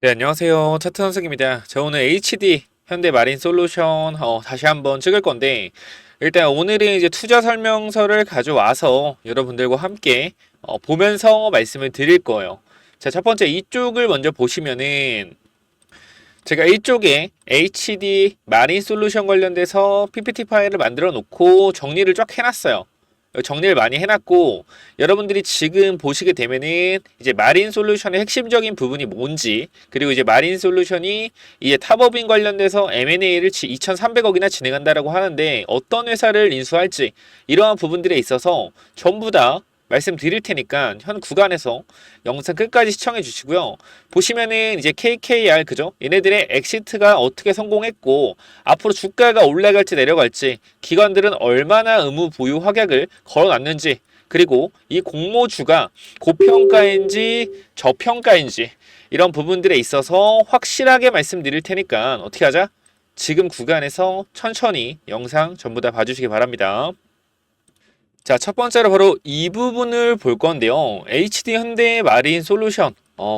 네, 안녕하세요. 차트 선생입니다. 저 오늘 HD 현대 마린 솔루션 다시 한번 찍을 건데, 일단 오늘은 이제 투자 설명서를 가져와서 여러분들과 함께 보면서 말씀을 드릴 거예요. 자, 첫 번째 이쪽을 먼저 보시면은 제가 이쪽에 HD 마린 솔루션 관련돼서 PPT 파일을 만들어 놓고 정리를 쫙 해놨어요. 정리를 많이 해놨고, 여러분들이 지금 보시게 되면은 이제 마린 솔루션의 핵심적인 부분이 뭔지, 그리고 이제 마린 솔루션이 이제 탑업인 관련돼서 M&A를 2,300억이나 진행한다라고 하는데 어떤 회사를 인수할지 이러한 부분들에 있어서 전부 다 말씀드릴 테니까 현 구간에서 영상 끝까지 시청해 주시고요. 보시면은 이제 KKR 그죠? 얘네들의 엑시트가 어떻게 성공했고 앞으로 주가가 올라갈지 내려갈지 기관들은 얼마나 의무 보유 확약을 걸어놨는지, 그리고 이 공모주가 고평가인지 저평가인지 이런 부분들에 있어서 확실하게 말씀드릴 테니까 어떻게 하자? 지금 구간에서 천천히 영상 전부 다 봐주시기 바랍니다. 자, 첫 번째로 바로 이 부분을 볼 건데요. HD 현대 마린 솔루션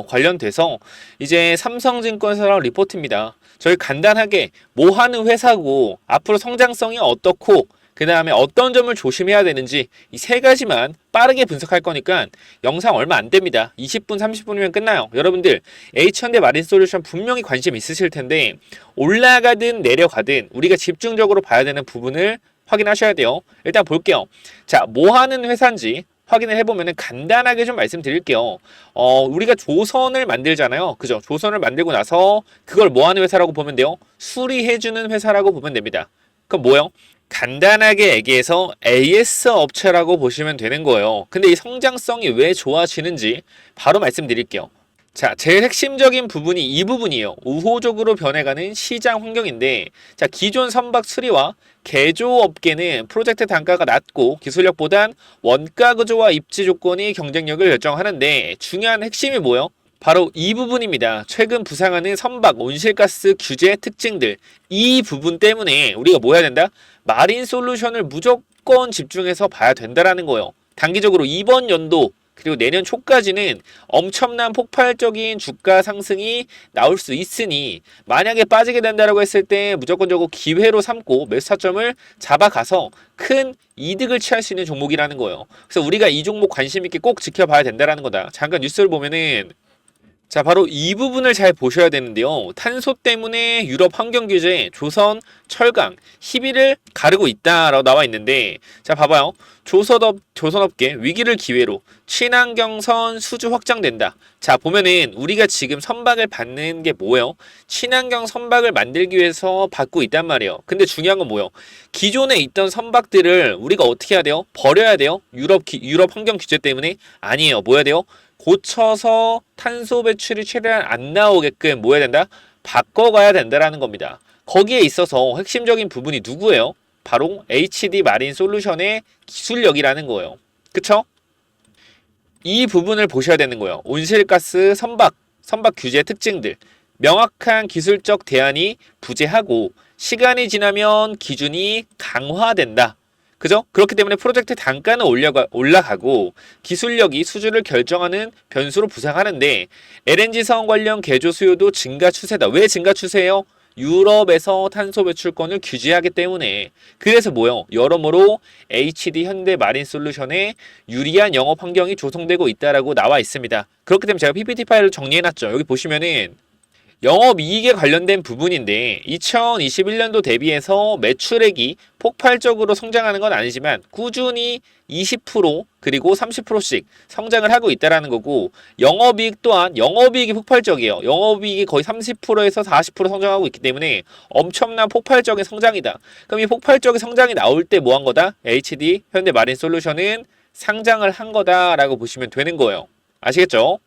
관련돼서 이제 삼성증권사랑 리포트입니다. 저희 간단하게 뭐 하는 회사고 앞으로 성장성이 어떻고 그 다음에 어떤 점을 조심해야 되는지 이 세 가지만 빠르게 분석할 거니까 영상 얼마 안 됩니다. 20분, 30분이면 끝나요. 여러분들 H현대 마린 솔루션 분명히 관심 있으실 텐데 올라가든 내려가든 우리가 집중적으로 봐야 되는 부분을 확인하셔야 돼요. 일단 볼게요. 자, 뭐 하는 회사인지 확인을 해보면 간단하게 좀 말씀드릴게요. 우리가 조선을 만들잖아요. 그죠? 조선을 만들고 나서 그걸 뭐 하는 회사라고 보면 돼요? 수리해주는 회사라고 보면 됩니다. 그럼 뭐요? 간단하게 얘기해서 AS 업체라고 보시면 되는 거예요. 근데 이 성장성이 왜 좋아지는지 바로 말씀드릴게요. 자, 제일 핵심적인 부분이 이 부분이에요. 우호적으로 변해가는 시장 환경인데, 자, 기존 선박 수리와 개조업계는 프로젝트 단가가 낮고 기술력보단 원가 구조와 입지 조건이 경쟁력을 결정하는데 중요한 핵심이 뭐예요? 바로 이 부분입니다. 최근 부상하는 선박 온실가스 규제 특징들, 이 부분 때문에 우리가 뭐 해야 된다? 마린 솔루션을 무조건 집중해서 봐야 된다라는 거예요. 단기적으로 이번 연도 그리고 내년 초까지는 엄청난 폭발적인 주가 상승이 나올 수 있으니 만약에 빠지게 된다라고 했을 때 무조건적으로 기회로 삼고 매수 타점을 잡아가서 큰 이득을 취할 수 있는 종목이라는 거예요. 그래서 우리가 이 종목 관심 있게 꼭 지켜봐야 된다라는 거다. 잠깐 뉴스를 보면은 자, 바로 이 부분을 잘 보셔야 되는데요. 탄소 때문에 유럽 환경 규제, 조선, 철강, 희비를 가르고 있다라고 나와 있는데, 자, 봐봐요. 조선업계 위기를 기회로 친환경선 수주 확장된다. 자, 보면은 우리가 지금 선박을 받는 게 뭐예요? 친환경 선박을 만들기 위해서 받고 있단 말이에요. 근데 중요한 건 뭐예요? 기존에 있던 선박들을 우리가 어떻게 해야 돼요? 버려야 돼요? 유럽 환경 규제 때문에? 아니에요. 뭐 해야 돼요? 고쳐서 탄소 배출이 최대한 안 나오게끔 뭐 해야 된다? 바꿔가야 된다라는 겁니다. 거기에 있어서 핵심적인 부분이 누구예요? 바로 HD 마린 솔루션의 기술력이라는 거예요. 그쵸? 이 부분을 보셔야 되는 거예요. 온실가스 선박 규제 특징들, 명확한 기술적 대안이 부재하고 시간이 지나면 기준이 강화된다. 그죠? 그렇기 때문에 프로젝트 단가는 올라가고 기술력이 수주를 결정하는 변수로 부상하는데 LNG선 관련 개조 수요도 증가 추세다. 왜 증가 추세예요? 유럽에서 탄소 배출권을 규제하기 때문에. 그래서 뭐요? 여러모로 HD 현대 마린 솔루션에 유리한 영업 환경이 조성되고 있다라고 나와 있습니다. 그렇기 때문에 제가 PPT 파일을 정리해놨죠. 여기 보시면은 영업이익에 관련된 부분인데 2021년도 대비해서 매출액이 폭발적으로 성장하는 건 아니지만 꾸준히 20% 그리고 30%씩 성장을 하고 있다는 거고, 영업이익 또한 영업이익이 폭발적이에요. 영업이익이 거의 30%에서 40% 성장하고 있기 때문에 엄청난 폭발적인 성장이다. 그럼 이 폭발적인 성장이 나올 때 뭐 한 거다? HD 현대 마린 솔루션은 상장을 한 거다라고 보시면 되는 거예요. 아시겠죠?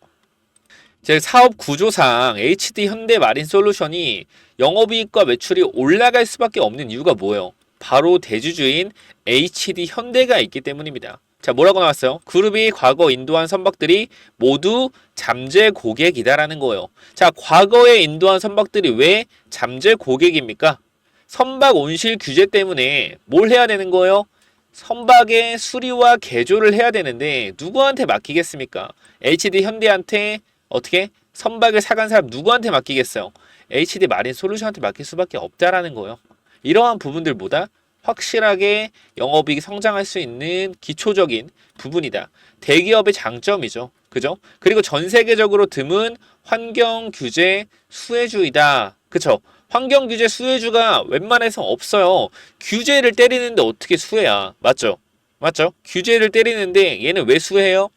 제 사업 구조상 HD 현대 마린 솔루션이 영업이익과 매출이 올라갈 수밖에 없는 이유가 뭐예요? 바로 대주주인 HD 현대가 있기 때문입니다. 자, 뭐라고 나왔어요? 그룹이 과거 인도한 선박들이 모두 잠재 고객이다라는 거예요. 자, 과거에 인도한 선박들이 왜 잠재 고객입니까? 선박 온실 규제 때문에 뭘 해야 되는 거예요? 선박의 수리와 개조를 해야 되는데 누구한테 맡기겠습니까? HD 현대한테 어떻게 선박을 사간 사람 누구한테 맡기겠어요? HD 마린 솔루션한테 맡길 수밖에 없다라는 거예요. 이러한 부분들보다 확실하게 영업이익이 성장할 수 있는 기초적인 부분이다. 대기업의 장점이죠. 그죠? 그리고 전 세계적으로 드문 환경 규제 수혜주이다. 그쵸? 환경 규제 수혜주가 웬만해서 없어요. 규제를 때리는데 어떻게 수혜야? 맞죠? 맞죠? 규제를 때리는데 얘는 왜 수혜해요?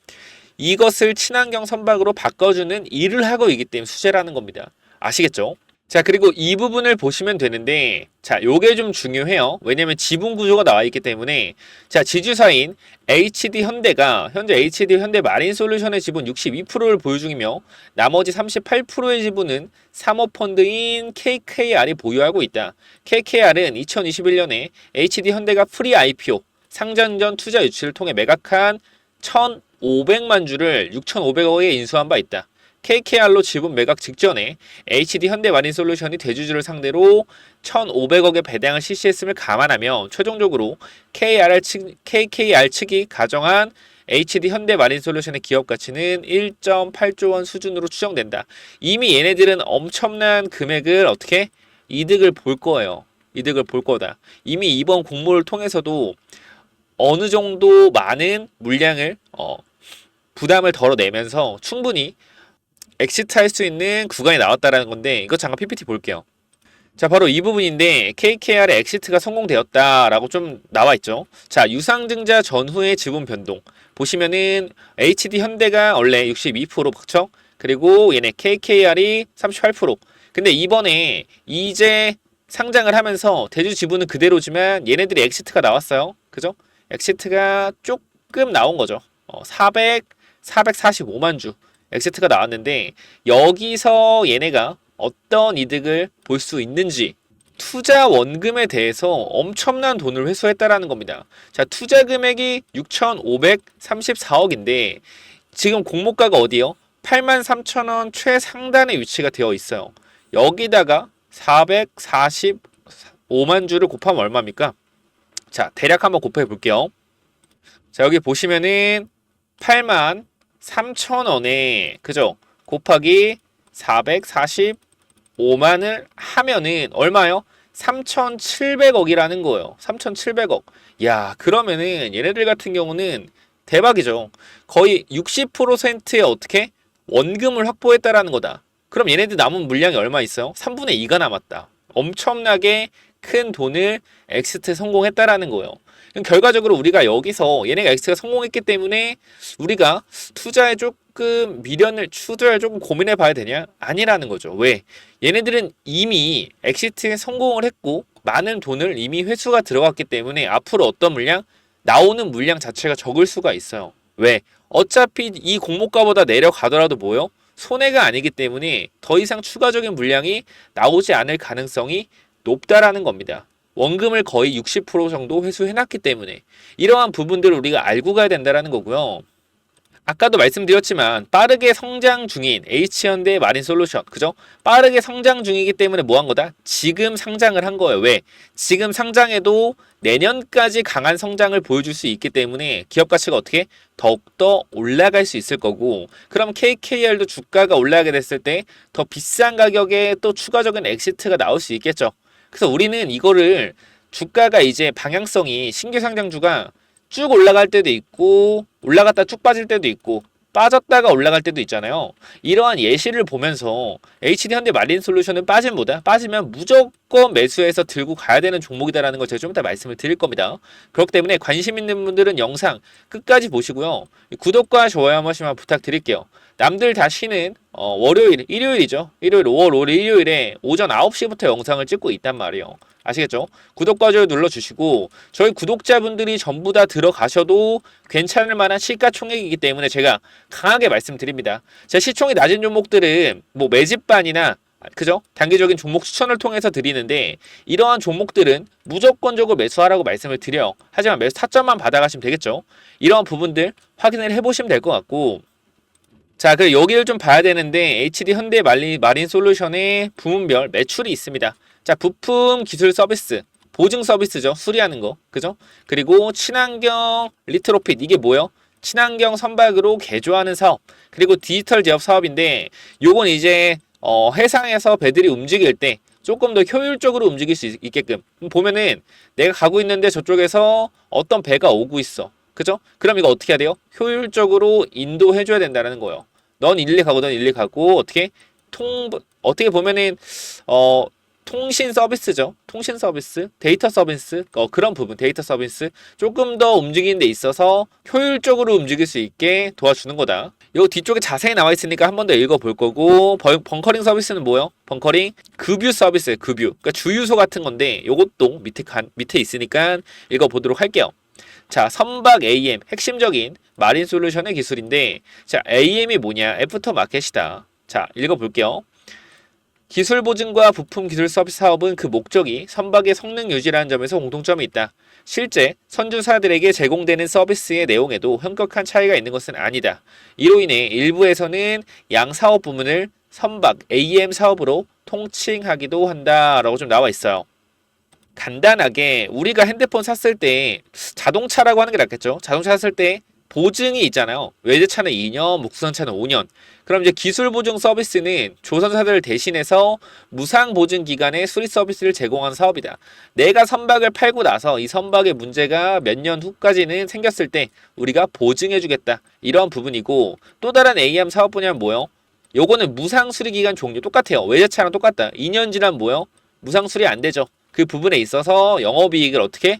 이것을 친환경 선박으로 바꿔주는 일을 하고 있기 때문에 수혜라는 겁니다. 아시겠죠? 자, 그리고 이 부분을 보시면 되는데, 자, 요게 좀 중요해요. 왜냐면 지분 구조가 나와 있기 때문에, 자, 지주사인 HD 현대가 현재 HD 현대 마린 솔루션의 지분 62%를 보유 중이며, 나머지 38%의 지분은 사모펀드인 KKR이 보유하고 있다. KKR은 2021년에 HD 현대가 프리 IPO, 상장 전 투자 유치를 통해 매각한 1,500만 주를 6,500억에 인수한 바 있다. KKR로 지분 매각 직전에 HD 현대마린솔루션이 대주주를 상대로 1,500억의 배당을 실시했음을 감안하면 최종적으로 KKR 측이 가정한 HD 현대마린솔루션의 기업 가치는 1.8조 원 수준으로 추정된다. 이미 얘네들은 엄청난 금액을 어떻게 이득을 볼 거예요. 이득을 볼 거다. 이미 이번 공모를 통해서도 어느 정도 많은 물량을 부담을 덜어내면서 충분히 엑시트 할 수 있는 구간이 나왔다라는 건데 이거 잠깐 PPT 볼게요. 자, 바로 이 부분인데 KKR의 엑시트가 성공되었다라고 좀 나와 있죠. 자, 유상증자 전후의 지분 변동 보시면은 HD 현대가 원래 62% 그쵸? 그리고 얘네 KKR이 38%. 근데 이번에 이제 상장을 하면서 대주 지분은 그대로지만 얘네들이 엑시트가 나왔어요. 그죠? 엑시트가 조금 나온 거죠. 445만 주 엑시트가 나왔는데 여기서 얘네가 어떤 이득을 볼 수 있는지 투자 원금에 대해서 엄청난 돈을 회수했다라는 겁니다. 자, 투자 금액이 6,534억인데 지금 공모가가 어디요? 83,000원 최상단에 위치가 되어 있어요. 여기다가 445만 주를 곱하면 얼마입니까? 자, 대략 한번 곱해 볼게요. 자, 여기 보시면은 83,000원에 그죠? 곱하기 445만을 하면은 얼마요? 3,700억이라는 거예요. 3,700억. 야, 그러면은 얘네들 같은 경우는 대박이죠. 거의 60%의 어떻게 원금을 확보했다라는 거다. 그럼 얘네들 남은 물량이 얼마 있어요? 3분의 2가 남았다. 엄청나게 큰 돈을 엑시트 성공했다라는 거예요. 결과적으로 우리가 여기서 얘네가 엑시트가 성공했기 때문에 우리가 투자에 조금 미련을 투자에 조금 고민해 봐야 되냐? 아니라는 거죠. 왜? 얘네들은 이미 엑시트에 성공을 했고 많은 돈을 이미 회수가 들어갔기 때문에 앞으로 어떤 물량? 나오는 물량 자체가 적을 수가 있어요. 왜? 어차피 이 공모가보다 내려가더라도 뭐요? 손해가 아니기 때문에 더 이상 추가적인 물량이 나오지 않을 가능성이 높다라는 겁니다. 원금을 거의 60% 정도 회수해놨기 때문에 이러한 부분들을 우리가 알고 가야 된다는 거고요. 아까도 말씀드렸지만 빠르게 성장 중인 H현대 마린솔루션 그죠? 빠르게 성장 중이기 때문에 뭐 한 거다? 지금 상장을 한 거예요. 왜? 지금 상장해도 내년까지 강한 성장을 보여줄 수 있기 때문에 기업 가치가 어떻게 더욱더 올라갈 수 있을 거고 그럼 KKR도 주가가 올라가게 됐을 때 더 비싼 가격에 또 추가적인 엑시트가 나올 수 있겠죠. 그래서 우리는 이거를 주가가 이제 방향성이 신규 상장주가 쭉 올라갈 때도 있고 올라갔다 쭉 빠질 때도 있고 빠졌다가 올라갈 때도 있잖아요. 이러한 예시를 보면서 HD 현대 마린솔루션은 빠지면 무조건 매수해서 들고 가야 되는 종목이다라는 걸 제가 좀 이따 말씀을 드릴 겁니다. 그렇기 때문에 관심 있는 분들은 영상 끝까지 보시고요. 구독과 좋아요 한 번씩만 부탁드릴게요. 남들 다 쉬는 일요일이죠. 일요일 5월 5일 일요일에 오전 9시부터 영상을 찍고 있단 말이에요. 아시겠죠? 구독과 좋아요 눌러주시고 저희 구독자분들이 전부 다 들어가셔도 괜찮을 만한 시가총액이기 때문에 제가 강하게 말씀드립니다. 제 시총이 낮은 종목들은 뭐 매집반이나 그죠? 단기적인 종목 추천을 통해서 드리는데 이러한 종목들은 무조건적으로 매수하라고 말씀을 드려요. 하지만 매수 타점만 받아가시면 되겠죠? 이러한 부분들 확인을 해보시면 될 것 같고 자, 그리고 여기를 좀 봐야 되는데 HD 현대 마린 솔루션의 부문별 매출이 있습니다. 자, 부품 기술 서비스, 보증 서비스죠. 수리하는 거. 그죠? 그리고 친환경 리트로핏. 이게 뭐예요? 친환경 선박으로 개조하는 사업, 그리고 디지털 제업 사업인데 요건 이제 해상에서 배들이 움직일 때 조금 더 효율적으로 움직일 수 있게끔 보면은 내가 가고 있는데 저쪽에서 어떤 배가 오고 있어. 그죠? 그럼 이거 어떻게 해야 돼요? 효율적으로 인도해줘야 된다는 거예요. 넌 일리 가고 넌 일리 가고 어떻게 보면은 통신 서비스죠. 통신 서비스, 데이터 서비스, 그런 부분, 데이터 서비스 조금 더 움직이는 데 있어서 효율적으로 움직일 수 있게 도와주는 거다. 요 뒤쪽에 자세히 나와 있으니까 한 번 더 읽어볼 거고, 벙커링 서비스는 뭐요? 벙커링 급유 서비스, 급유. 그러니까 주유소 같은 건데 요것도 밑에 있으니까 읽어보도록 할게요. 자, 선박 AM 핵심적인 마린 솔루션의 기술인데, 자, AM이 뭐냐? 애프터 마켓이다. 자, 읽어볼게요. 기술 보증과 부품 기술 서비스 사업은 그 목적이 선박의 성능 유지라는 점에서 공통점이 있다. 실제 선주사들에게 제공되는 서비스의 내용에도 현격한 차이가 있는 것은 아니다. 이로 인해 일부에서는 양 사업 부문을 선박 AM 사업으로 통칭하기도 한다라고 좀 나와 있어요. 간단하게 우리가 핸드폰 샀을 때 자동차라고 하는 게 낫겠죠. 자동차 샀을 때 보증이 있잖아요. 외제차는 2년, 국산차는 5년. 그럼 이제 기술 보증 서비스는 조선사들을 대신해서 무상 보증 기간의 수리 서비스를 제공하는 사업이다. 내가 선박을 팔고 나서 이 선박의 문제가 몇 년 후까지는 생겼을 때 우리가 보증해주겠다. 이런 부분이고, 또 다른 AM 사업 분야는 뭐요? 요거는 무상 수리 기간 종료 똑같아요. 외제차랑 똑같다. 2년 지나면 뭐요? 무상 수리 안 되죠. 그 부분에 있어서 영업이익을 어떻게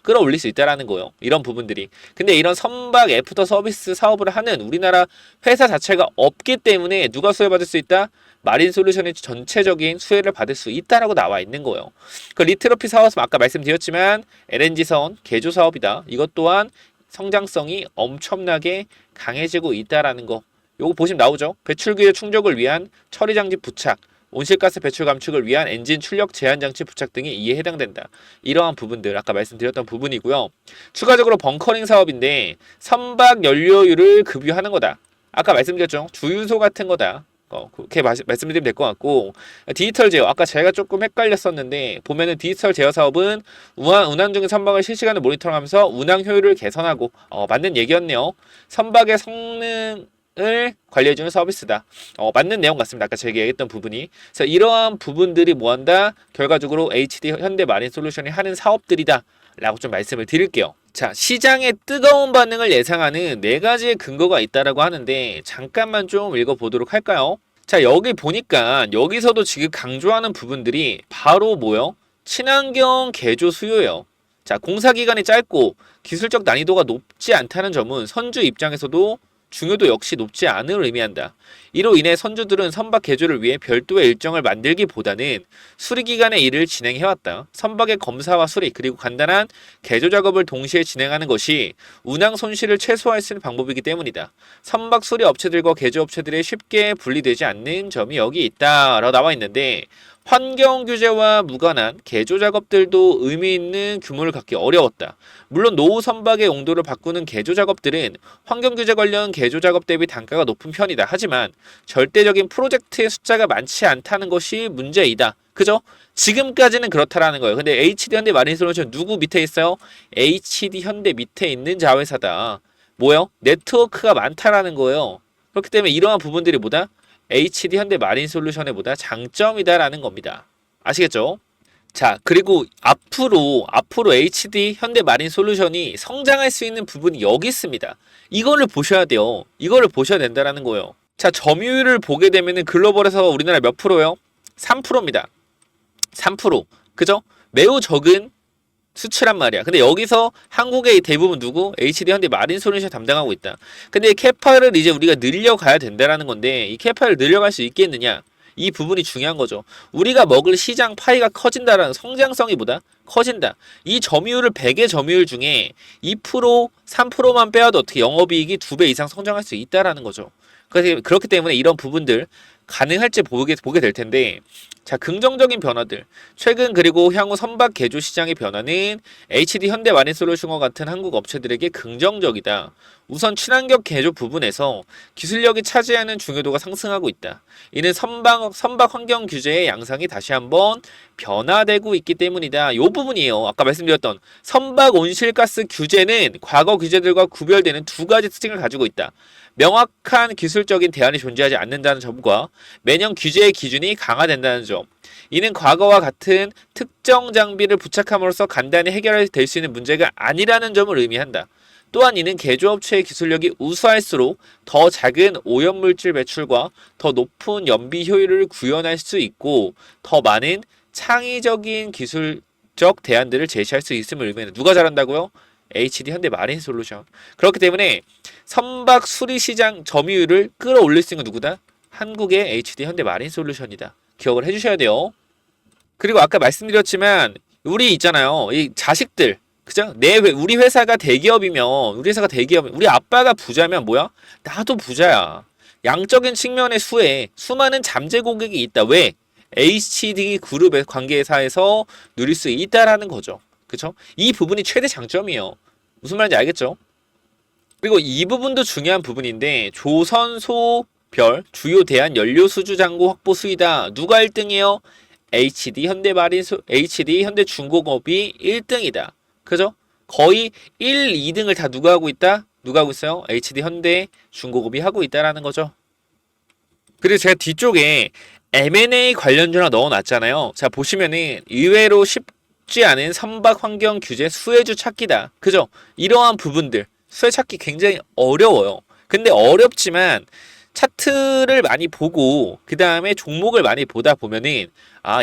끌어올릴 수 있다라는 거예요. 이런 부분들이. 근데 이런 선박 애프터 서비스 사업을 하는 우리나라 회사 자체가 없기 때문에 누가 수혜받을 수 있다? 마린 솔루션의 전체적인 수혜를 받을 수 있다라고 나와 있는 거예요. 그 리트로피 사업은 아까 말씀드렸지만 LNG선 개조 사업이다. 이것 또한 성장성이 엄청나게 강해지고 있다라는 거. 요거 보시면 나오죠. 배출기의 충족을 위한 처리장치 부착, 온실가스 배출 감축을 위한 엔진 출력 제한 장치 부착 등이 이에 해당된다. 이러한 부분들 아까 말씀드렸던 부분이고요. 추가적으로 벙커링 사업인데 선박 연료율을 급유하는 거다. 아까 말씀드렸죠. 주유소 같은 거다. 그렇게 말씀드리면 될 것 같고, 디지털 제어 아까 제가 조금 헷갈렸었는데 보면은 디지털 제어 사업은 운항 중인 선박을 실시간으로 모니터링하면서 운항 효율을 개선하고 맞는 얘기였네요. 선박의 성능을 관리해주는 서비스다. 맞는 내용 같습니다. 아까 제가 얘기했던 부분이. 그래서 이러한 부분들이 뭐한다? 결과적으로 HD 현대마린 솔루션이 하는 사업들이다. 라고 좀 말씀을 드릴게요. 자, 시장의 뜨거운 반응을 예상하는 4가지의 근거가 있다라고 하는데 잠깐만 좀 읽어보도록 할까요? 자, 여기 보니까 여기서도 지금 강조하는 부분들이 바로 뭐요? 친환경 개조 수요예요. 자, 공사 기간이 짧고 기술적 난이도가 높지 않다는 점은 선주 입장에서도 중요도 역시 높지 않음을 의미한다. 이로 인해 선주들은 선박 개조를 위해 별도의 일정을 만들기보다는 수리기간의 일을 진행해왔다. 선박의 검사와 수리 그리고 간단한 개조 작업을 동시에 진행하는 것이 운항 손실을 최소화할 수 있는 방법이기 때문이다. 선박 수리 업체들과 개조 업체들이 쉽게 분리되지 않는 점이 여기 있다라고 나와 있는데, 환경 규제와 무관한 개조 작업들도 의미 있는 규모를 갖기 어려웠다. 물론 노후 선박의 용도를 바꾸는 개조 작업들은 환경 규제 관련 개조 작업 대비 단가가 높은 편이다. 하지만 절대적인 프로젝트의 숫자가 많지 않다는 것이 문제이다. 그죠? 지금까지는 그렇다라는 거예요. 근데 HD 현대 마린 솔루션 누구 밑에 있어요? HD 현대 밑에 있는 자회사다. 뭐요? 네트워크가 많다라는 거예요. 그렇기 때문에 이러한 부분들이 뭐다? HD 현대 마린 솔루션의 보다 장점이다라는 겁니다. 아시겠죠? 자, 그리고 앞으로 HD 현대 마린 솔루션이 성장할 수 있는 부분이 여기 있습니다. 이거를 보셔야 돼요. 이거를 보셔야 된다라는 거예요. 자, 점유율을 보게 되면은 글로벌에서 우리나라 몇 프로요? 3%입니다. 3%. 그죠? 매우 적은 수치란 말이야. 근데 여기서 한국의 대부분 누구? HD 현대 마린 솔루션 담당하고 있다. 근데 캐파를 이제 우리가 늘려가야 된다라는 건데, 이 캐파를 늘려갈 수 있겠느냐? 이 부분이 중요한 거죠. 우리가 먹을 시장 파이가 커진다라는 성장성이 보다 커진다. 이 점유율을 100의 점유율 중에 2%, 3%만 빼어도 어떻게 영업이익이 2배 이상 성장할 수 있다라는 거죠. 그래서 그렇기 때문에 이런 부분들 가능할지 보게 될 텐데, 자, 긍정적인 변화들. 최근 그리고 향후 선박 개조 시장의 변화는 HD 현대마린솔루션과 같은 한국 업체들에게 긍정적이다. 우선 친환경 개조 부분에서 기술력이 차지하는 중요도가 상승하고 있다. 이는 선박 환경 규제의 양상이 다시 한번 변화되고 있기 때문이다. 이 부분이에요. 아까 말씀드렸던 선박 온실가스 규제는 과거 규제들과 구별되는 두 가지 특징을 가지고 있다. 명확한 기술적인 대안이 존재하지 않는다는 점과 매년 규제의 기준이 강화된다는 점. 이는 과거와 같은 특정 장비를 부착함으로써 간단히 해결될 수 있는 문제가 아니라는 점을 의미한다. 또한 이는 개조업체의 기술력이 우수할수록 더 작은 오염물질 배출과 더 높은 연비 효율을 구현할 수 있고 더 많은 창의적인 기술적 대안들을 제시할 수 있음을 의미한다. 누가 잘한다고요? HD 현대마린솔루션. 그렇기 때문에 선박 수리 시장 점유율을 끌어올릴 수 있는 건 누구다? 한국의 HD 현대마린솔루션이다. 기억을 해주셔야 돼요. 그리고 아까 말씀드렸지만 우리 있잖아요. 이 자식들, 그죠? 우리 회사가 대기업이면 우리 아빠가 부자면 뭐야? 나도 부자야. 양적인 측면의 수많은 잠재 고객이 있다. 왜? HD 그룹의 관계사에서 누릴 수 있다라는 거죠. 그쵸? 이 부분이 최대 장점이에요. 무슨 말인지 알겠죠? 그리고 이 부분도 중요한 부분인데 조선소별 주요 대한 연료 수주 잔고 확보 수위다. 누가 1등이에요? HD 현대중공업이 1등이다. 그죠? 거의 1, 2등을 다 누가 하고 있다? 누가 하고 있어요? HD 현대중공업이 하고 있다라는 거죠. 그리고 제가 뒤쪽에 M&A 관련주나 넣어놨잖아요. 자, 보시면은 의외로 쉽지 않은 선박 환경 규제 수혜주 찾기다. 그죠? 이러한 부분들 수혜 찾기 굉장히 어려워요. 근데 어렵지만 차트를 많이 보고 그 다음에 종목을 많이 보다 보면은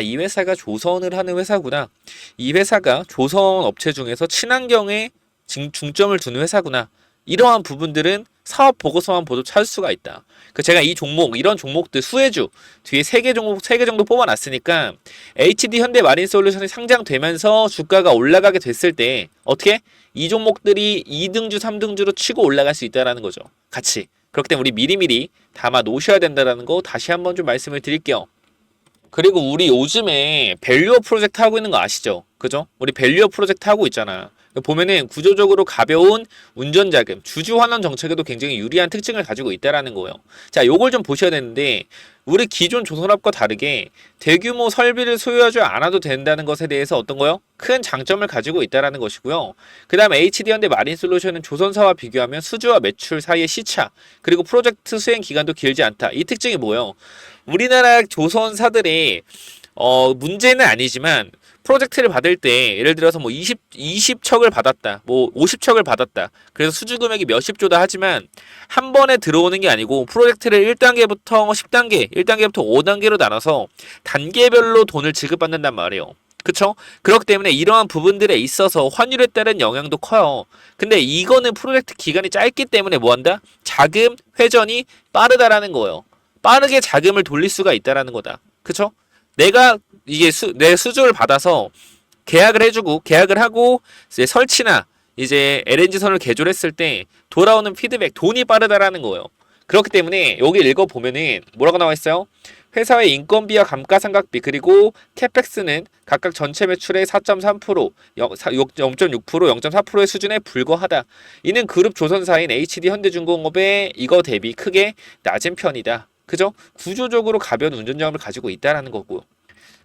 이 회사가 조선을 하는 회사구나. 이 회사가 조선 업체 중에서 친환경에 중점을 두는 회사구나. 이러한 부분들은 사업 보고서만 보도 찾을 수가 있다. 제가 이런 종목들 수혜주 뒤에 3개 정도 뽑아놨으니까 HD 현대마린솔루션이 상장되면서 주가가 올라가게 됐을 때 어떻게? 이 종목들이 2등주, 3등주로 치고 올라갈 수 있다는 거죠. 같이. 그렇기 때문에 우리 미리미리 담아 놓으셔야 된다는 거 다시 한번 좀 말씀을 드릴게요. 그리고 우리 요즘에 밸류업 프로젝트 하고 있는 거 아시죠? 그죠? 우리 밸류업 프로젝트 하고 있잖아. 보면은 구조적으로 가벼운 운전자금, 주주환원 정책에도 굉장히 유리한 특징을 가지고 있다라는 거예요. 자, 요걸 좀 보셔야 되는데 우리 기존 조선업과 다르게 대규모 설비를 소유하지 않아도 된다는 것에 대해서 어떤 거요? 큰 장점을 가지고 있다라는 것이고요. 그 다음 HD현대 마린솔루션은 조선사와 비교하면 수주와 매출 사이의 시차 그리고 프로젝트 수행 기간도 길지 않다. 이 특징이 뭐예요? 우리나라 조선사들의 문제는 아니지만 프로젝트를 받을 때 예를 들어서 뭐 20척을 받았다. 뭐 50척을 받았다. 그래서 수주 금액이 몇십조다 하지만 한 번에 들어오는 게 아니고 프로젝트를 1단계부터 10단계, 1단계부터 5단계로 나눠서 단계별로 돈을 지급받는단 말이에요. 그쵸? 그렇기 때문에 이러한 부분들에 있어서 환율에 따른 영향도 커요. 근데 이거는 프로젝트 기간이 짧기 때문에 뭐한다? 자금 회전이 빠르다라는 거예요. 빠르게 자금을 돌릴 수가 있다라는 거다. 그쵸? 내가 내 수주를 받아서 계약을 하고 이제 설치나 이제 LNG선을 개조를 했을 때 돌아오는 피드백, 돈이 빠르다라는 거예요. 그렇기 때문에 여기 읽어보면은 뭐라고 나와 있어요? 회사의 인건비와 감가상각비 그리고 캐펙스는 각각 전체 매출의 4.3%, 0.6%, 0.4%의 수준에 불과하다. 이는 그룹 조선사인 HD 현대중공업의 이거 대비 크게 낮은 편이다. 그죠? 구조적으로 가벼운 운전자금을 가지고 있다라는 거고.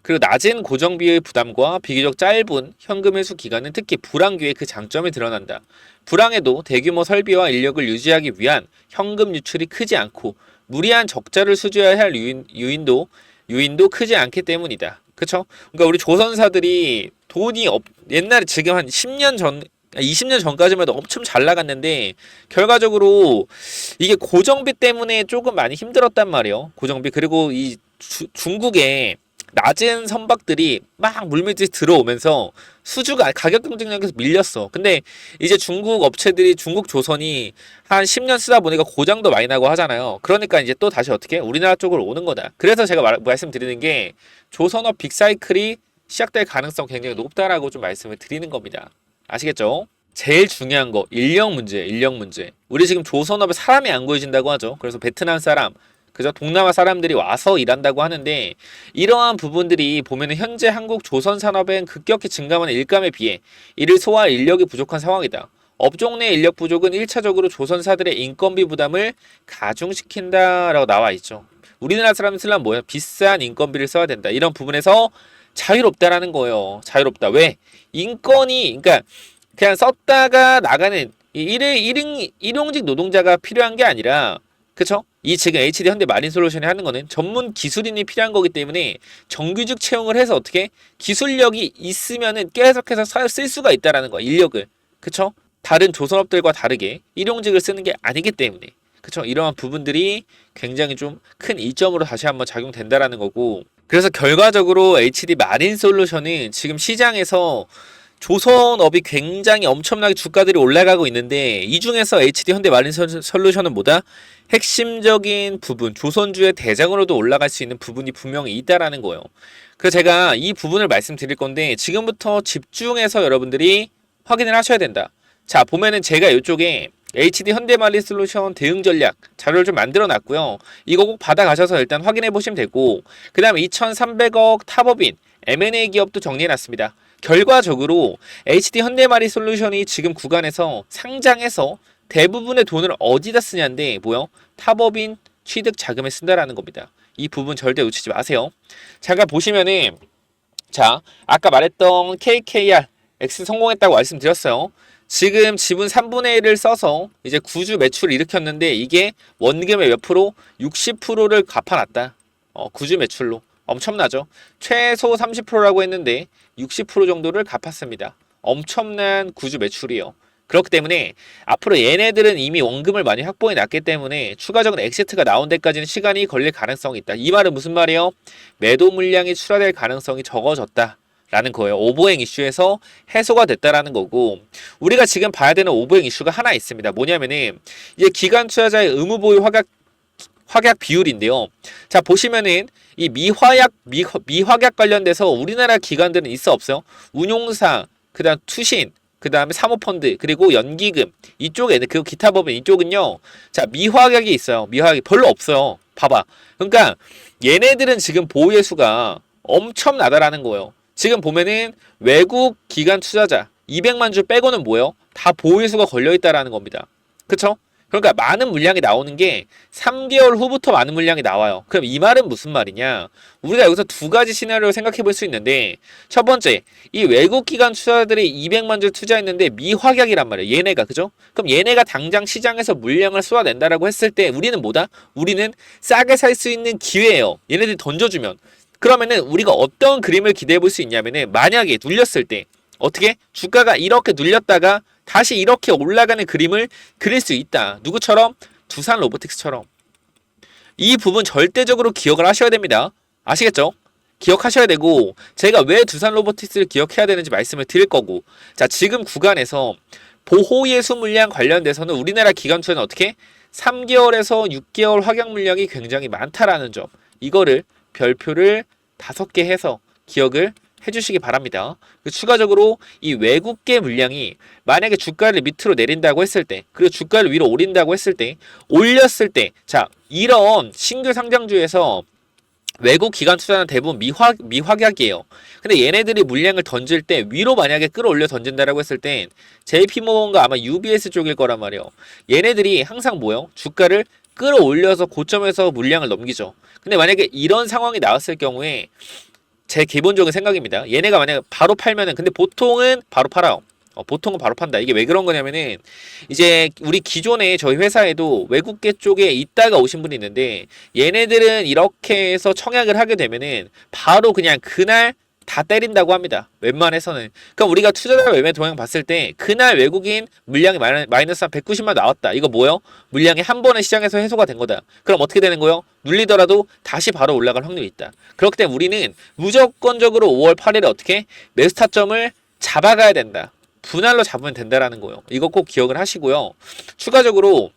그리고 낮은 고정비의 부담과 비교적 짧은 현금 회수 기간은 특히 불황기에 그 장점이 드러난다. 불황에도 대규모 설비와 인력을 유지하기 위한 현금 유출이 크지 않고 무리한 적자를 수주해야 할 유인도 크지 않기 때문이다. 그쵸? 그러니까 우리 조선사들이 옛날에 지금 한 10년 전 20년 전까지만 해도 엄청 잘 나갔는데 결과적으로 이게 고정비 때문에 조금 많이 힘들었단 말이에요. 고정비. 그리고 이 중국에 낮은 선박들이 막 물밀듯이 들어오면서 수주가 가격 경쟁력에서 밀렸어. 근데 이제 중국 조선이 한 10년 쓰다 보니까 고장도 많이 나고 하잖아요. 그러니까 이제 또 다시 어떻게 우리나라 쪽으로 오는 거다. 그래서 제가 말씀드리는 게 조선업 빅사이클이 시작될 가능성 굉장히 높다라고 좀 말씀을 드리는 겁니다. 아시겠죠? 제일 중요한 거 인력 문제. 우리 지금 조선업에 사람이 안 구해진다고 하죠. 그래서 베트남 사람, 그죠? 동남아 사람들이 와서 일한다고 하는데 이러한 부분들이 보면은 현재 한국 조선 산업은 급격히 증가하는 일감에 비해 이를 소화할 인력이 부족한 상황이다. 업종 내 인력 부족은 1차적으로 조선사들의 인건비 부담을 가중시킨다라고 나와 있죠. 우리나라 사람들은 뭐야? 비싼 인건비를 써야 된다. 이런 부분에서 자유롭다라는 거예요. 자유롭다. 왜? 인건이 그러니까 그냥 썼다가 나가는 일용직 노동자가 필요한 게 아니라 그쵸? 이 지금 HD 현대 마린솔루션이 하는 거는 전문 기술인이 필요한 거기 때문에 정규직 채용을 해서 어떻게 기술력이 있으면은 계속해서 쓸 수가 있다라는 거야. 인력을. 그쵸? 다른 조선업들과 다르게 일용직을 쓰는 게 아니기 때문에 그쵸? 이러한 부분들이 굉장히 좀 큰 이점으로 다시 한번 작용된다라는 거고 그래서 결과적으로 HD 마린솔루션은 지금 시장에서 조선업이 굉장히 엄청나게 주가들이 올라가고 있는데 이 중에서 HD 현대 마린솔루션은 뭐다? 핵심적인 부분, 조선주의 대장으로도 올라갈 수 있는 부분이 분명히 있다라는 거예요. 그래서 제가 이 부분을 말씀드릴 건데 지금부터 집중해서 여러분들이 확인을 하셔야 된다. 자, 보면은 제가 이쪽에 HD 현대마린솔루션 대응 전략 자료를 좀 만들어 놨고요. 이거 꼭 받아가셔서 일단 확인해 보시면 되고 그 다음에 2300억 탑업인 M&A 기업도 정리해 놨습니다. 결과적으로 HD 현대마린솔루션이 지금 구간에서 상장해서 대부분의 돈을 어디다 쓰냐인데 뭐요? 탑업인 취득 자금에 쓴다라는 겁니다. 이 부분 절대 놓치지 마세요. 잠깐 보시면은 자 아까 말했던 KKR X 성공했다고 말씀드렸어요. 지금 지분 3분의 1을 써서 이제 구주 매출을 일으켰는데 이게 원금의 몇 프로? 60%를 갚아놨다. 구주 매출로. 엄청나죠? 최소 30%라고 했는데 60% 정도를 갚았습니다. 엄청난 구주 매출이요. 그렇기 때문에 앞으로 얘네들은 이미 원금을 많이 확보해 놨기 때문에 추가적인 엑시트가 나온 데까지는 시간이 걸릴 가능성이 있다. 이 말은 무슨 말이에요? 매도 물량이 출하될 가능성이 적어졌다. 라는 거예요. 오버행 이슈에서 해소가 됐다라는 거고 우리가 지금 봐야 되는 오버행 이슈가 하나 있습니다. 뭐냐면은 이제 기관 투자자의 의무 보유 확약 비율인데요. 자 보시면은 이 미확약 관련돼서 우리나라 기관들은 있어 없어요? 운용사, 그다음 투신, 그다음에 사모펀드, 그리고 연기금 이쪽에는 그 기타 법인 이쪽은요. 자 미확약이 있어요. 미확약이 별로 없어요. 봐봐. 그러니까 얘네들은 지금 보유의 수가 엄청나다라는 거예요. 지금 보면은 외국 기관 투자자 200만 주 빼고는 뭐예요? 다 보유수가 걸려있다라는 겁니다. 그쵸? 그러니까 많은 물량이 나오는 게 3개월 후부터 많은 물량이 나와요. 그럼 이 말은 무슨 말이냐? 우리가 여기서 두 가지 시나리오를 생각해 볼 수 있는데 첫 번째, 이 외국 기관 투자자들이 200만 주 투자했는데 미확약이란 말이에요. 얘네가 그죠? 그럼 얘네가 당장 시장에서 물량을 쏟아낸다라고 했을 때 우리는 뭐다? 우리는 싸게 살 수 있는 기회예요. 얘네들이 던져주면. 그러면은 우리가 어떤 그림을 기대해 볼 수 있냐면은 만약에 눌렸을 때 어떻게 주가가 이렇게 눌렸다가 다시 이렇게 올라가는 그림을 그릴 수 있다. 누구처럼? 두산 로보틱스처럼. 이 부분 절대적으로 기억을 하셔야 됩니다. 아시겠죠? 기억하셔야 되고 제가 왜 두산 로보틱스를 기억해야 되는지 말씀을 드릴 거고 자 지금 구간에서 보호예수 물량 관련돼서는 우리나라 기관 투자는 어떻게? 3개월에서 6개월 확약 물량이 굉장히 많다라는 점 이거를 별표를 5개 해서 기억을 해주시기 바랍니다. 추가적으로 이 외국계 물량이 만약에 주가를 밑으로 내린다고 했을 때 그리고 주가를 위로 올린다고 했을 때 올렸을 때 자 이런 신규 상장주에서 외국 기관 투자는 대부분 미확약이에요. 근데 얘네들이 물량을 던질 때 위로 만약에 끌어올려 던진다라고 했을 땐 JP모건과 아마 UBS 쪽일 거란 말이에요. 얘네들이 항상 뭐예요? 주가를 끌어올려서 고점에서 물량을 넘기죠. 근데 만약에 이런 상황이 나왔을 경우에 제 기본적인 생각입니다. 얘네가 만약에 바로 팔면은 근데 보통은 바로 팔아요. 보통은 바로 판다. 이게 왜 그런 거냐면은 이제 우리 기존에 저희 회사에도 외국계 쪽에 있다가 오신 분이 있는데 얘네들은 이렇게 해서 청약을 하게 되면은 바로 그냥 그날 다 때린다고 합니다. 웬만해서는. 그러니까 우리가 투자자 매매 동향 봤을 때 그날 외국인 물량이 마이너스 한 190만 나왔다. 이거 뭐요? 물량이 한 번에 시장에서 해소가 된 거다. 그럼 어떻게 되는 거요? 눌리더라도 다시 바로 올라갈 확률이 있다. 그렇기 때문에 우리는 무조건적으로 5월 8일에 어떻게 매수 타점을 잡아가야 된다. 분할로 잡으면 된다라는 거예요. 이거 꼭 기억을 하시고요. 추가적으로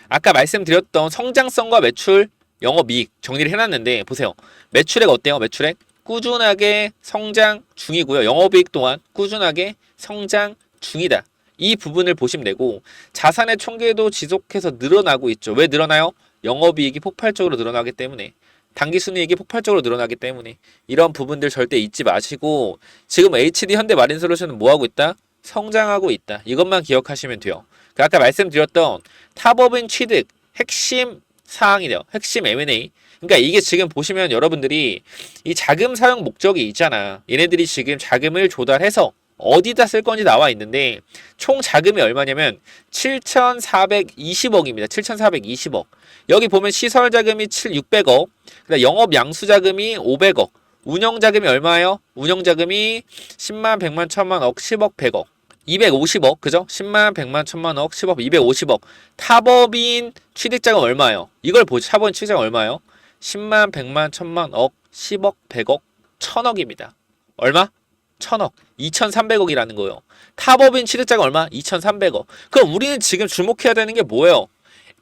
아까 말씀드렸던 성장성과 매출, 영업이익 정리를 해놨는데 보세요. 매출액 어때요? 매출액? 꾸준하게 성장 중이고요. 영업이익 또한 꾸준하게 성장 중이다. 이 부분을 보시면 되고 자산의 총계도 지속해서 늘어나고 있죠. 왜 늘어나요? 영업이익이 폭발적으로 늘어나기 때문에, 당기순이익이 폭발적으로 늘어나기 때문에 이런 부분들 절대 잊지 마시고, 지금 HD 현대마린솔루션은 뭐하고 있다? 성장하고 있다. 이것만 기억하시면 돼요. 아까 말씀드렸던 탑업인 취득 핵심 사항이래요. 핵심 M&A. 그러니까 이게 지금 보시면 여러분들이 이 자금 사용 목적이 있잖아. 얘네들이 지금 자금을 조달해서 어디다 쓸 건지 나와 있는데, 총 자금이 얼마냐면 7,420억입니다. 7,420억. 여기 보면 시설 자금이 600억, 그다음 영업 양수 자금이 500억, 운영 자금이 얼마예요? 운영 자금이 10만, 100만, 1000만, 억, 10억, 100억. 250억, 그죠? 10만, 100만, 1000만, 억, 10억, 250억. 타법인 취득자금 얼마예요? 이걸 보죠. 타법인 취득자금 얼마예요? 10만, 100만, 1000만, 억, 10억, 100억, 1000억입니다. 얼마? 1000억. 2300억이라는 거예요. 타법인 취득자금 얼마? 2300억. 그럼 우리는 지금 주목해야 되는 게 뭐예요?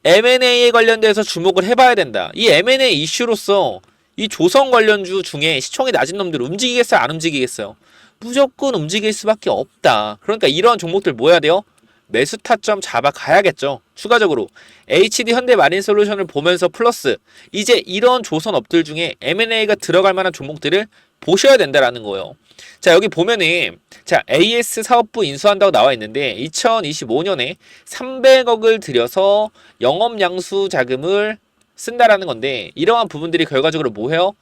M&A에 관련돼서 주목을 해봐야 된다. 이 M&A 이슈로서 이 조선 관련주 중에 시총이 낮은 놈들 움직이겠어요? 안 움직이겠어요? 무조건 움직일 수밖에 없다. 그러니까 이런 종목들 뭐 해야 돼요? 매수 타점 잡아가야겠죠. 추가적으로 HD 현대마린솔루션을 보면서 플러스 이제 이런 조선 업들 중에 M&A가 들어갈 만한 종목들을 보셔야 된다라는 거예요. 자, 여기 보면은 자, AS 사업부 인수한다고 나와 있는데 2025년에 300억을 들여서 영업 양수 자금을 쓴다라는 건데, 이러한 부분들이 결과적으로 뭐해요?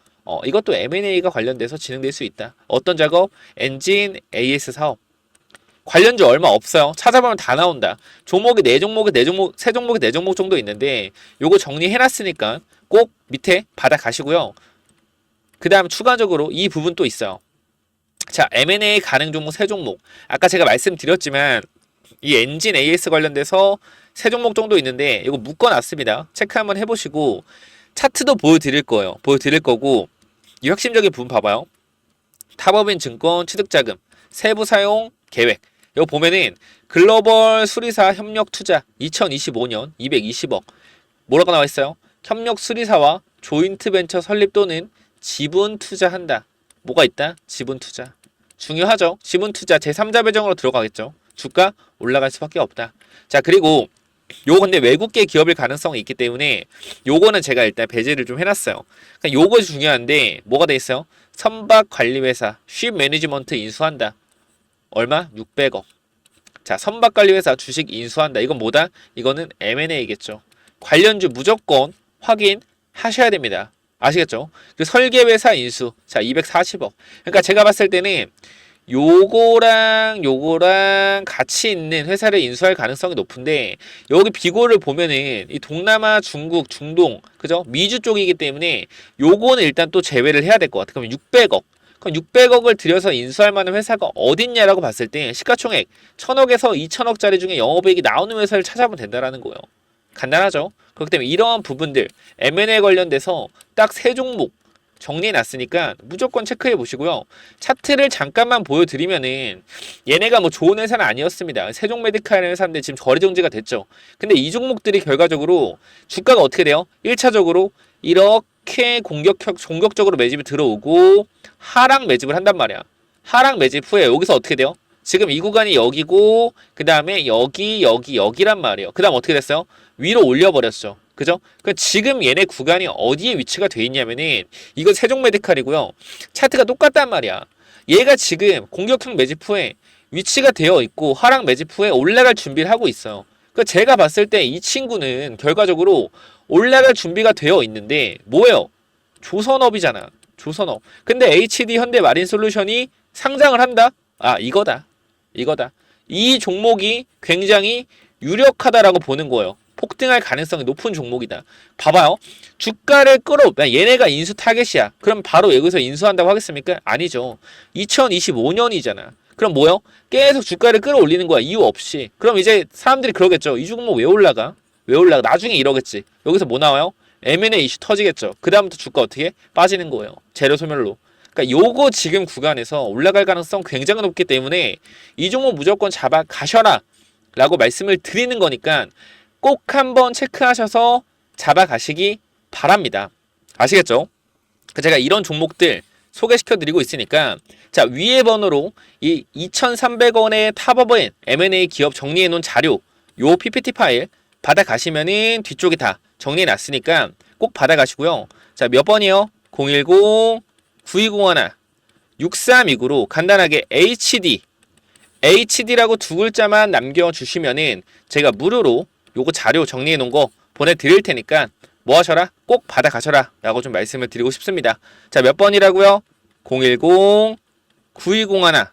이것도 M&A가 관련돼서 진행될 수 있다. 어떤 작업? 엔진 AS 사업. 관련주 얼마 없어요. 찾아보면 다 나온다. 종목이 4종목에 4종목, 3종목에 4종목 정도 있는데 요거 정리해놨으니까 꼭 밑에 받아가시고요. 그 다음 추가적으로 이 부분 또 있어요. 자, M&A 가능 종목 3종목. 아까 제가 말씀드렸지만 이 엔진 AS 관련돼서 3종목 정도 있는데 이거 묶어놨습니다. 체크 한번 해보시고 차트도 보여드릴 거예요. 보여드릴 거고, 이 핵심적인 부분 봐봐요. 탑업인 증권 취득자금 세부 사용 계획. 이거 보면은 글로벌 수리사 협력 투자 2025년 220억. 뭐라고 나와 있어요? 협력 수리사와 조인트 벤처 설립 또는 지분 투자한다. 뭐가 있다? 지분 투자. 중요하죠. 지분 투자 제3자 배정으로 들어가겠죠. 주가 올라갈 수밖에 없다. 자, 그리고 요거 근데 외국계 기업일 가능성이 있기 때문에 요거는 제가 일단 배제를 좀 해놨어요. 그러니까 요거 중요한데 뭐가 돼 있어요? 선박 관리회사 쉽 매니지먼트 인수한다. 얼마? 600억. 자, 선박 관리회사 주식 인수한다. 이건 뭐다? 이거는 M&A겠죠. 관련주 무조건 확인하셔야 됩니다. 아시겠죠? 그 설계회사 인수. 자, 240억. 그러니까 제가 봤을 때는 요거랑 같이 있는 회사를 인수할 가능성이 높은데, 여기 비고를 보면은 이 동남아, 중국, 중동, 그죠? 미주 쪽이기 때문에 요거는 일단 또 제외를 해야 될 것 같아. 그럼 600억. 그럼 600억을 들여서 인수할 만한 회사가 어딨냐라고 봤을 때 시가총액 1000억에서 2000억짜리 중에 영업이익이 나오는 회사를 찾아보면 된다라는 거예요. 간단하죠? 그렇기 때문에 이러한 부분들 M&A 관련돼서 딱 3종목 정리해 놨으니까 무조건 체크해 보시고요. 차트를 잠깐만 보여드리면은 얘네가 뭐 좋은 회사는 아니었습니다. 세종메디칼이라는 회사인데 지금 거래 정지가 됐죠. 근데 이 종목들이 결과적으로 주가가 어떻게 돼요? 1차적으로 이렇게 공격적으로 매집이 들어오고 하락 매집을 한단 말이야. 하락 매집 후에 여기서 어떻게 돼요? 지금 이 구간이 여기고 그 다음에 여기란 말이에요. 그 다음 어떻게 됐어요? 위로 올려버렸죠. 그죠? 그 지금 얘네 구간이 어디에 위치가 돼 있냐면은 이거 세종메디칼이고요. 차트가 똑같단 말이야. 얘가 지금 공격형 매집 후에 위치가 되어 있고 하락 매집 후에 올라갈 준비를 하고 있어요. 그 제가 봤을 때 이 친구는 결과적으로 올라갈 준비가 되어 있는데 뭐예요? 조선업이잖아. 조선업. 근데 HD 현대마린솔루션이 상장을 한다? 아, 이거다. 이 종목이 굉장히 유력하다라고 보는 거예요. 폭등할 가능성이 높은 종목이다. 봐봐요. 주가를 얘네가 인수 타겟이야. 그럼 바로 여기서 인수한다고 하겠습니까? 아니죠. 2025년이잖아. 그럼 뭐요? 계속 주가를 끌어올리는 거야. 이유 없이. 그럼 이제 사람들이 그러겠죠. 이 종목 왜 올라가? 나중에 이러겠지. 여기서 뭐 나와요? M&A 이슈 터지겠죠. 그 다음부터 주가 어떻게? 빠지는 거예요. 재료 소멸로. 그러니까 요거 지금 구간에서 올라갈 가능성 굉장히 높기 때문에 이 종목 무조건 잡아 가셔라 라고 말씀을 드리는 거니까 꼭 한번 체크하셔서 잡아가시기 바랍니다. 아시겠죠? 제가 이런 종목들 소개시켜 드리고 있으니까 자, 위에 번호로 이 2,300원의 탑업인 M&A 기업 정리해 놓은 자료 요 PPT 파일 받아가시면은 뒤쪽에 다 정리해 놨으니까 꼭 받아가시고요. 자, 몇 번이요? 010-9201 6329로 간단하게 HD라고 두 글자만 남겨주시면은 제가 무료로 요거 자료 정리해 놓은 거 보내드릴 테니까 뭐 하셔라? 꼭 받아가셔라 라고 좀 말씀을 드리고 싶습니다. 자, 몇 번이라고요? 010-9201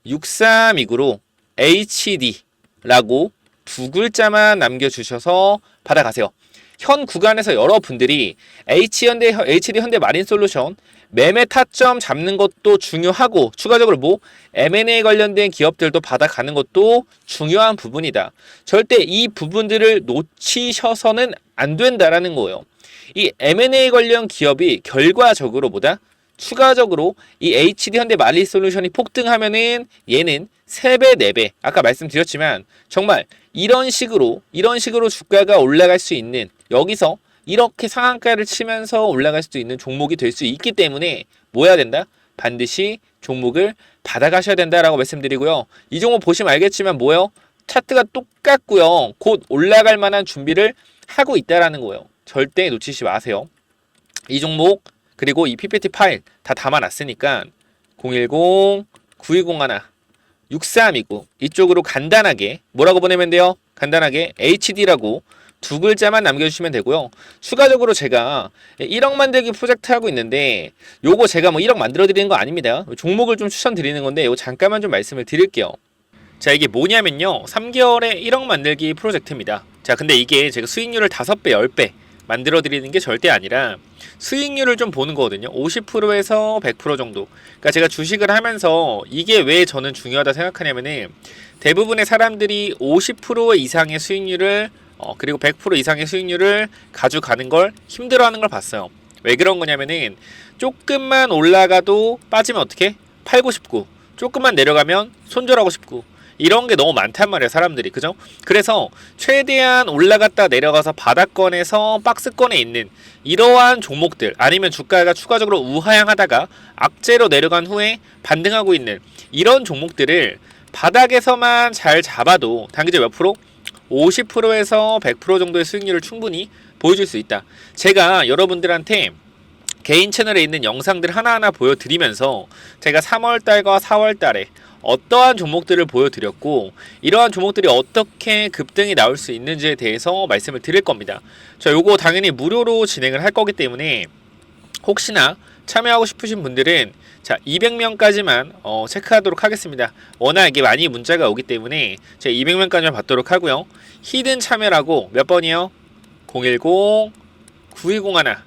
6329로 HD라고 두 글자만 남겨주셔서 받아가세요. 현 구간에서 여러분들이 HD 현대 마린솔루션 매매 타점 잡는 것도 중요하고 추가적으로 뭐 M&A 관련된 기업들도 받아가는 것도 중요한 부분이다. 절대 이 부분들을 놓치셔서는 안 된다라는 거예요. 이 M&A 관련 기업이 결과적으로 보다 추가적으로 이 HD 현대 마린솔루션이 폭등하면은 얘는 3배, 4배 아까 말씀드렸지만 정말 이런 식으로 주가가 올라갈 수 있는 여기서 이렇게 상한가를 치면서 올라갈 수도 있는 종목이 될 수 있기 때문에 뭐 해야 된다? 반드시 종목을 받아가셔야 된다라고 말씀드리고요. 이 종목 보시면 알겠지만 뭐예요? 차트가 똑같고요. 곧 올라갈 만한 준비를 하고 있다라는 거예요. 절대 놓치지 마세요. 이 종목 그리고 이 PPT 파일 다 담아놨으니까 010-9201 6329 이쪽으로 간단하게 뭐라고 보내면 돼요? 간단하게 HD라고 두 글자만 남겨주시면 되고요. 추가적으로 제가 1억 만들기 프로젝트 하고 있는데 요거 제가 뭐 1억 만들어 드리는 거 아닙니다. 종목을 좀 추천드리는 건데 요거 잠깐만 좀 말씀을 드릴게요. 자, 이게 뭐냐면요. 3개월에 1억 만들기 프로젝트입니다. 자, 근데 이게 제가 수익률을 5배, 10배 만들어 드리는 게 절대 아니라 수익률을 좀 보는 거거든요. 50%에서 100% 정도. 그러니까 제가 주식을 하면서 이게 왜 저는 중요하다 생각하냐면은 대부분의 사람들이 50% 이상의 수익률을 그리고 100% 이상의 수익률을 가져가는 걸 힘들어하는 걸 봤어요. 왜 그런 거냐면은 조금만 올라가도 빠지면 어떻게? 팔고 싶고 조금만 내려가면 손절하고 싶고 이런 게 너무 많단 말이에요, 사람들이. 그죠? 그래서 최대한 올라갔다 내려가서 바닥권에서 박스권에 있는 이러한 종목들 아니면 주가가 추가적으로 우하향하다가 악재로 내려간 후에 반등하고 있는 이런 종목들을 바닥에서만 잘 잡아도 단기적 몇 프로? 50%에서 100% 정도의 수익률을 충분히 보여줄 수 있다. 제가 여러분들한테 개인 채널에 있는 영상들 하나하나 보여드리면서 제가 3월달과 4월달에 어떠한 종목들을 보여드렸고 이러한 종목들이 어떻게 급등이 나올 수 있는지에 대해서 말씀을 드릴 겁니다. 자, 요거 당연히 무료로 진행을 할 거기 때문에 혹시나 참여하고 싶으신 분들은 자 200명까지만 체크하도록 하겠습니다. 워낙 이게 많이 문자가 오기 때문에 제가 200명까지만 받도록 하고요. 히든 참여라고 몇 번이요? 010-9201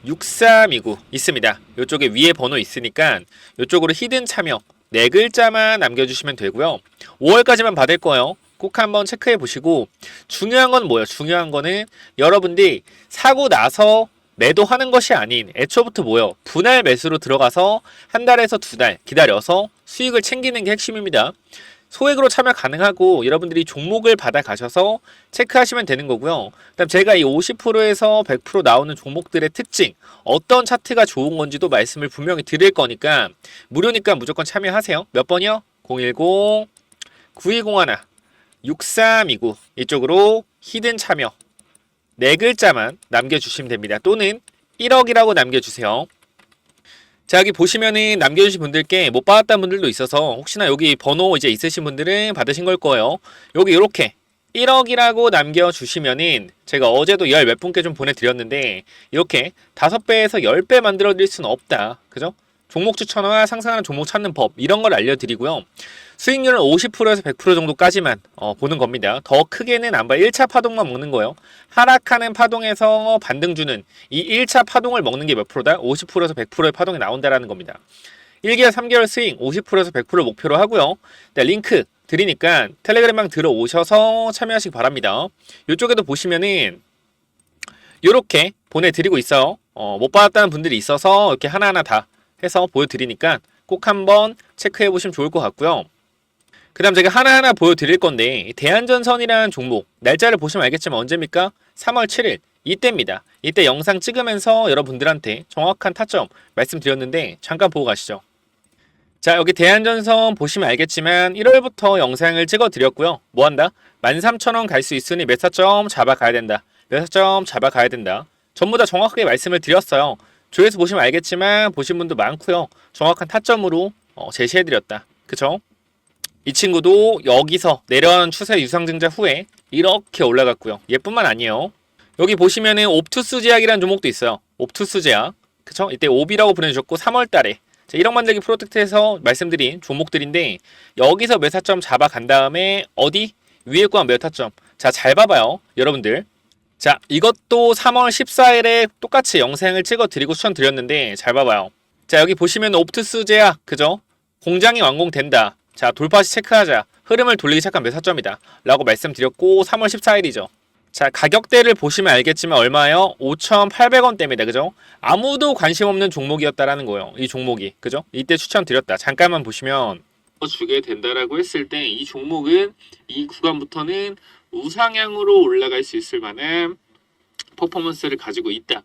6329 있습니다. 이쪽에 위에 번호 있으니까 이쪽으로 히든 참여 4글자만 남겨주시면 되고요. 5월까지만 받을 거예요. 꼭 한번 체크해 보시고 중요한 건 뭐예요? 중요한 거는 여러분들이 사고 나서 매도하는 것이 아닌 애초부터 뭐예요? 분할 매수로 들어가서 한 달에서 2달 기다려서 수익을 챙기는 게 핵심입니다. 소액으로 참여 가능하고 여러분들이 종목을 받아 가셔서 체크하시면 되는 거고요. 그다음 제가 이 50%에서 100% 나오는 종목들의 특징, 어떤 차트가 좋은 건지도 말씀을 분명히 드릴 거니까 무료니까 무조건 참여하세요. 몇 번이요? 010-9201 6329 이쪽으로 히든 참여 4글자만 남겨주시면 됩니다. 또는 1억이라고 남겨주세요. 자, 여기 보시면은 남겨주신 분들께 못 받았다는 분들도 있어서 혹시나 여기 번호 이제 있으신 분들은 받으신 걸 거예요. 여기 이렇게 1억이라고 남겨주시면은 제가 어제도 10 몇 분께 좀 보내드렸는데 이렇게 5배에서 10배 만들어 드릴 수는 없다. 그죠? 종목 추천과 상승하는 종목 찾는 법 이런 걸 알려드리고요. 수익률은 50%에서 100% 정도까지만 보는 겁니다. 더 크게는 안 봐요. 1차 파동만 먹는 거예요. 하락하는 파동에서 반등 주는 이 1차 파동을 먹는 게 몇 프로다? 50%에서 100%의 파동이 나온다라는 겁니다. 1개월, 3개월 수익 50%에서 100% 목표로 하고요. 네, 링크 드리니까 텔레그램방 들어오셔서 참여하시기 바랍니다. 이쪽에도 보시면은 이렇게 보내드리고 있어요. 못 받았다는 분들이 있어서 이렇게 하나하나 다 해서 보여드리니까 꼭 한번 체크해 보시면 좋을 것 같고요. 그 다음 제가 하나하나 보여드릴 건데 대한전선이라는 종목 날짜를 보시면 알겠지만 언제입니까? 3월 7일 이때입니다. 이때 영상 찍으면서 여러분들한테 정확한 타점 말씀드렸는데 잠깐 보고 가시죠. 자, 여기 대한전선 보시면 알겠지만 1월부터 영상을 찍어 드렸고요. 뭐 한다? 13,000원 갈 수 있으니 몇 타점 잡아가야 된다. 몇 타점 잡아가야 된다. 전부 다 정확하게 말씀을 드렸어요. 조회수 보시면 알겠지만 보신 분도 많고요. 정확한 타점으로 제시해 드렸다. 그쵸? 이 친구도 여기서 내려가는 추세 유상증자 후에 이렇게 올라갔고요. 얘뿐만 아니에요. 여기 보시면은 옵투스 제약이라는 종목도 있어요. 옵투스 제약. 그쵸? 이때 옵이라고 보내주셨고 3월 달에 1억 만들기 프로젝트에서 말씀드린 종목들인데 여기서 몇 타점 잡아간 다음에 어디? 위에 구간 몇 타점. 자, 잘 봐봐요. 여러분들. 자, 이것도 3월 14일에 똑같이 영상을 찍어 드리고 추천드렸는데 잘 봐봐요. 자, 여기 보시면 옵투스 제약. 그죠? 공장이 완공된다. 자, 돌파시 체크하자. 흐름을 돌리기 시작한 몇 타점이다. 라고 말씀드렸고 3월 14일이죠. 자, 가격대를 보시면 알겠지만 얼마예요? 5,800원대입니다. 그죠? 아무도 관심 없는 종목이었다라는 거예요. 이 종목이. 그죠? 이때 추천드렸다. 잠깐만 보시면 주게 된다라고 했을 때 이 종목은 이 구간부터는 우상향으로 올라갈 수 있을 만한 퍼포먼스를 가지고 있다.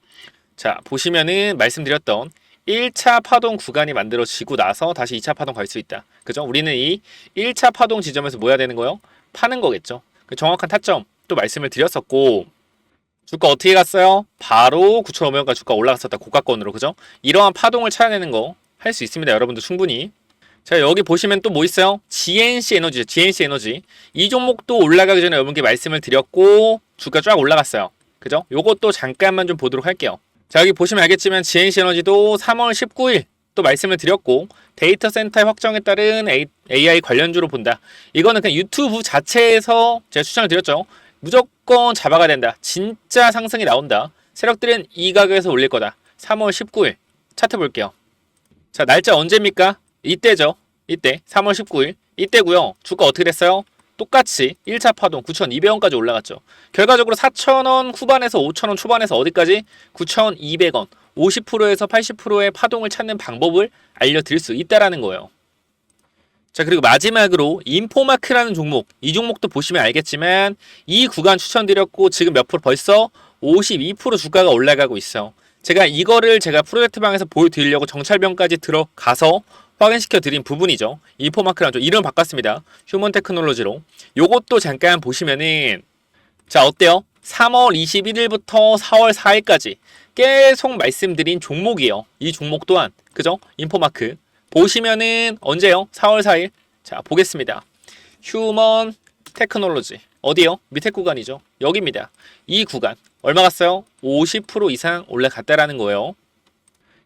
자, 보시면은 말씀드렸던 1차 파동 구간이 만들어지고 나서 다시 2차 파동 갈 수 있다. 그죠? 우리는 이 1차 파동 지점에서 뭐 해야 되는 거예요? 파는 거겠죠. 그 정확한 타점 또 말씀을 드렸었고 주가 어떻게 갔어요? 바로 9,500원까지 주가 올라갔었다. 고가권으로. 그죠? 이러한 파동을 찾아내는 거 할 수 있습니다. 여러분들 충분히. 자, 여기 보시면 또 뭐 있어요? GNC 에너지죠. GNC 에너지. 이 종목도 올라가기 전에 여러분께 말씀을 드렸고 주가 쫙 올라갔어요. 그죠? 요것도 잠깐만 좀 보도록 할게요. 자, 여기 보시면 알겠지만 GNC 에너지도 3월 19일 또 말씀을 드렸고 데이터 센터의 확정에 따른 AI 관련주로 본다. 이거는 그냥 유튜브 자체에서 제가 추천을 드렸죠. 무조건 잡아가야 된다. 진짜 상승이 나온다. 세력들은 이 가격에서 올릴 거다. 3월 19일 차트 볼게요. 자, 날짜 언제입니까? 이때죠. 이때 3월 19일 이때고요. 주가 어떻게 됐어요? 똑같이 1차 파동 9,200원까지 올라갔죠. 결과적으로 4,000원 후반에서 5,000원 초반에서 어디까지? 9,200원 50%에서 80%의 파동을 찾는 방법을 알려드릴 수 있다라는 거예요. 자, 그리고 마지막으로 인포마크라는 종목, 이 종목도 보시면 알겠지만 이 구간 추천드렸고 지금 몇 프로 벌써 52% 주가가 올라가고 있어요. 제가 프로젝트 방에서 보여드리려고 정찰병까지 들어가서 확인시켜 드린 부분이죠. 인포마크라는 종 이름 바꿨습니다. 휴먼 테크놀로지로. 요것도 잠깐 보시면은 자, 어때요? 3월 21일부터 4월 4일까지 계속 말씀드린 종목이에요. 이 종목 또한. 그죠? 인포마크. 보시면은 언제요? 4월 4일. 자, 보겠습니다. 휴먼 테크놀로지. 어디요? 밑에 구간이죠. 여기입니다. 이 구간. 얼마 갔어요? 50% 이상 올라갔다라는 거예요.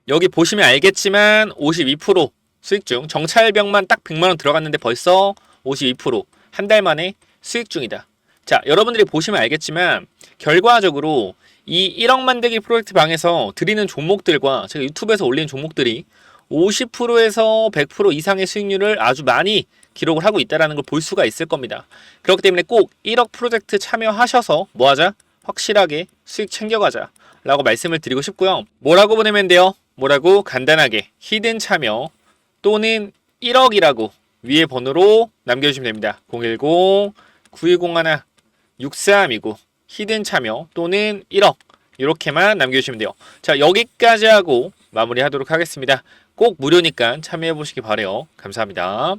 여기 보시면 알겠지만 52% 수익 중. 정찰병만 딱 100만원 들어갔는데 벌써 52% 한 달 만에 수익 중이다. 자, 여러분들이 보시면 알겠지만 결과적으로 이 1억 만들기 프로젝트 방에서 드리는 종목들과 제가 유튜브에서 올리는 종목들이 50%에서 100% 이상의 수익률을 아주 많이 기록을 하고 있다는 걸 볼 수가 있을 겁니다. 그렇기 때문에 꼭 1억 프로젝트 참여하셔서 뭐하자? 확실하게 수익 챙겨가자 라고 말씀을 드리고 싶고요. 뭐라고 보내면 돼요? 뭐라고? 간단하게 히든 참여 또는 1억이라고 위에 번호로 남겨주시면 됩니다. 010-9201-6329 히든 참여 또는 1억 이렇게만 남겨주시면 돼요. 자, 여기까지 하고 마무리하도록 하겠습니다. 꼭 무료니까 참여해보시기 바래요. 감사합니다.